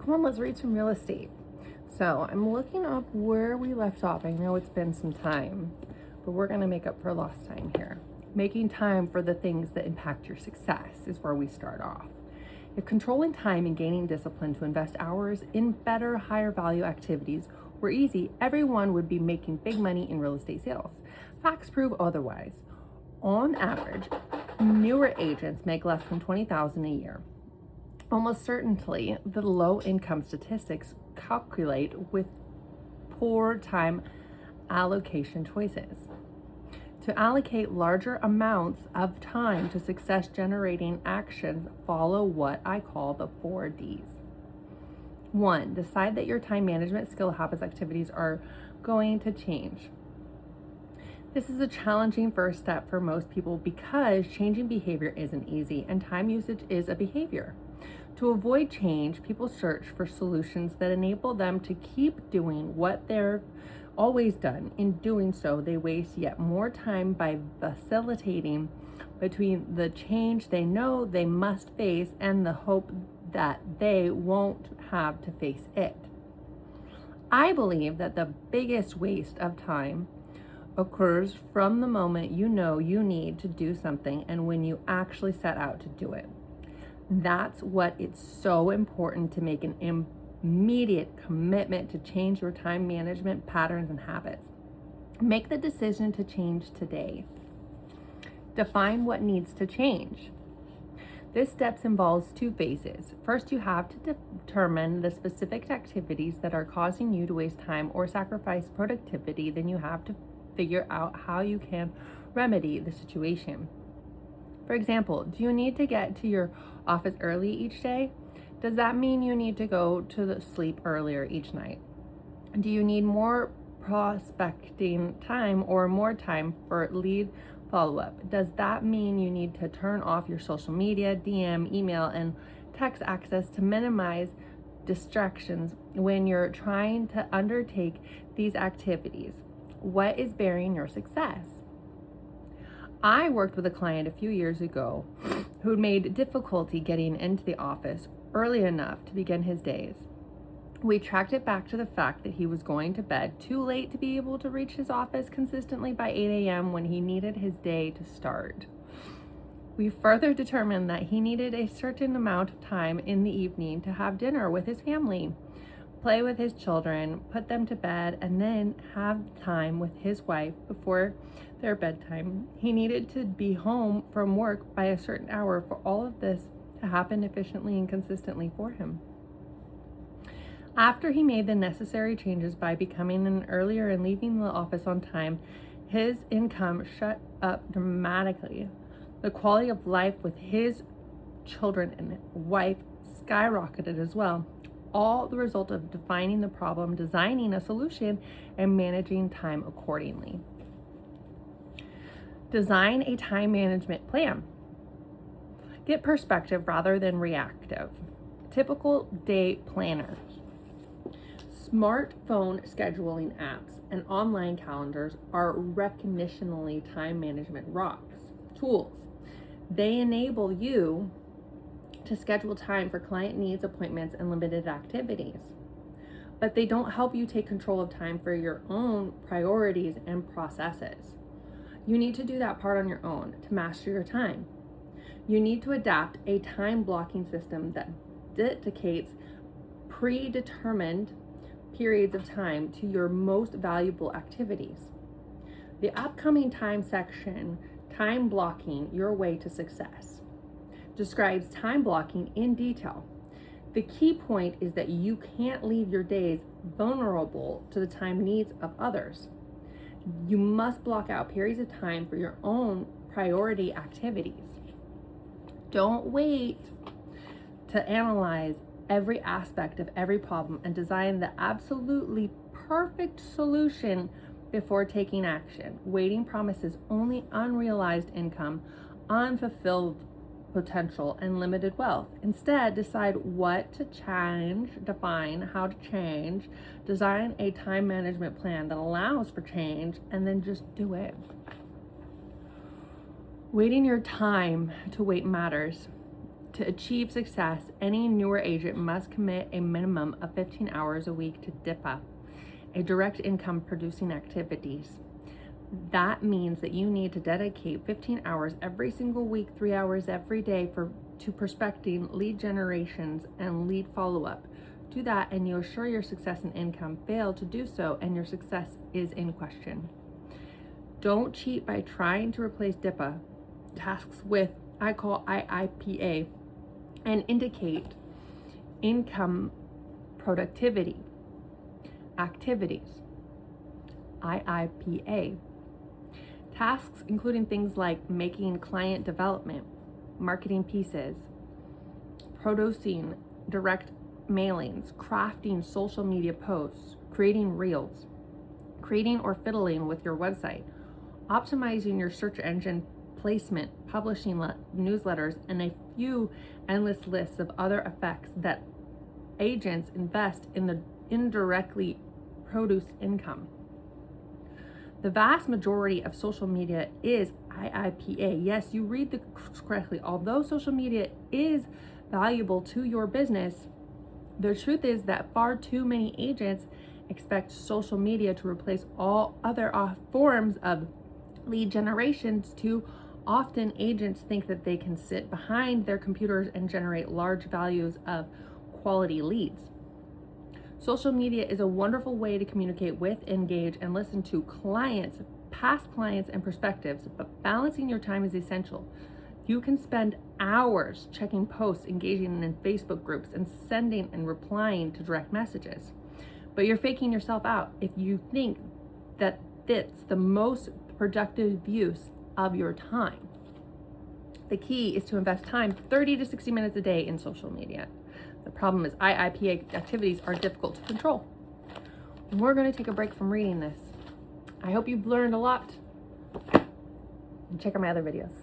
Come on, let's read some real estate. So I'm looking up where we left off. I know it's been some time, but we're going to make up for lost time here. Making time for the things that impact your success is where we start off. If controlling time and gaining discipline to invest hours in better, higher value activities were easy, everyone would be making big money in real estate sales. Facts prove otherwise. On average, newer agents make less than $20,000 a year. Almost certainly, the low income statistics calculate with poor time allocation choices. To allocate larger amounts of time to success generating actions, follow what I call the 4Ds. 1. Decide that your time management skill, habits, activities are going to change. This is a challenging first step for most people because changing behavior isn't easy and time usage is a behavior. To avoid change, people search for solutions that enable them to keep doing what they're always done. In doing so, they waste yet more time by vacillating between the change they know they must face and the hope that they won't have to face it. I believe that the biggest waste of time occurs from the moment you know you need to do something and when you actually set out to do it. That's what it's so important to make an immediate commitment to change your time management patterns and habits. Make the decision to change today. Define what needs to change. This step involves two phases. First, you have to determine the specific activities that are causing you to waste time or sacrifice productivity. Then you have to figure out how you can remedy the situation. For example, do you need to get to your office early each day? Does that mean you need to go to sleep earlier each night? Do you need more prospecting time or more time for lead follow-up? Does that mean you need to turn off your social media, DM, email, and text access to minimize distractions when you're trying to undertake these activities? What is bearing your success? I worked with a client a few years ago who made difficulty getting into the office early enough to begin his days. We tracked it back to the fact that he was going to bed too late to be able to reach his office consistently by 8 a.m. when he needed his day to start. We further determined that he needed a certain amount of time in the evening to have dinner with his family, play with his children, put them to bed, and then have time with his wife before their bedtime. He needed to be home from work by a certain hour for all of this to happen efficiently and consistently for him. After he made the necessary changes by becoming an earlier and leaving the office on time, his income shot up dramatically. The quality of life with his children and wife skyrocketed as well. All the result of defining the problem, designing a solution, and managing time accordingly. Design a time management plan. Get perspective rather than reactive. Typical day planner. Smartphone scheduling apps and online calendars are recognitionally time management tools. They enable you to schedule time for client needs, appointments, and limited activities. But they don't help you take control of time for your own priorities and processes. You need to do that part on your own to master your time. You need to adapt a time blocking system that dedicates predetermined periods of time to your most valuable activities. The upcoming time section, Time Blocking Your Way to Success, describes time blocking in detail. The key point is that you can't leave your days vulnerable to the time needs of others. You must block out periods of time for your own priority activities. Don't wait to analyze every aspect of every problem and design the absolutely perfect solution before taking action. Waiting promises only unrealized income, unfulfilled potential, and limited wealth. Instead, decide what to change, define how to change, design a time management plan that allows for change, and then just do it. Waiting your time to wait matters. To achieve success, any newer agent must commit a minimum of 15 hours a week to DIPA, a direct income producing activities. That means that you need to dedicate 15 hours every single week, 3 hours every day to prospecting, lead generations, and lead follow-up. Do that and you assure your success and income. Fail to do so and your success is in question. Don't cheat by trying to replace DIPA tasks with, I call IIPA, and indicate income productivity activities. IIPA. Tasks including things like making client development, marketing pieces, producing direct mailings, crafting social media posts, creating reels, creating or fiddling with your website, optimizing your search engine placement, publishing newsletters, and a few endless lists of other effects that agents invest in the indirectly produced income. The vast majority of social media is IIPA. Yes, you read this correctly. Although social media is valuable to your business, the truth is that far too many agents expect social media to replace all other forms of lead generations. Too often agents think that they can sit behind their computers and generate large values of quality leads. Social media is a wonderful way to communicate with, engage, and listen to clients, past clients, and perspectives, but balancing your time is essential. You can spend hours checking posts, engaging in Facebook groups, and sending and replying to direct messages. But you're faking yourself out if you think that that's the most productive use of your time. The key is to invest time 30 to 60 minutes a day in social media. The problem is IIPA activities are difficult to control. We're going to take a break from reading this. I hope you've learned a lot. And check out my other videos.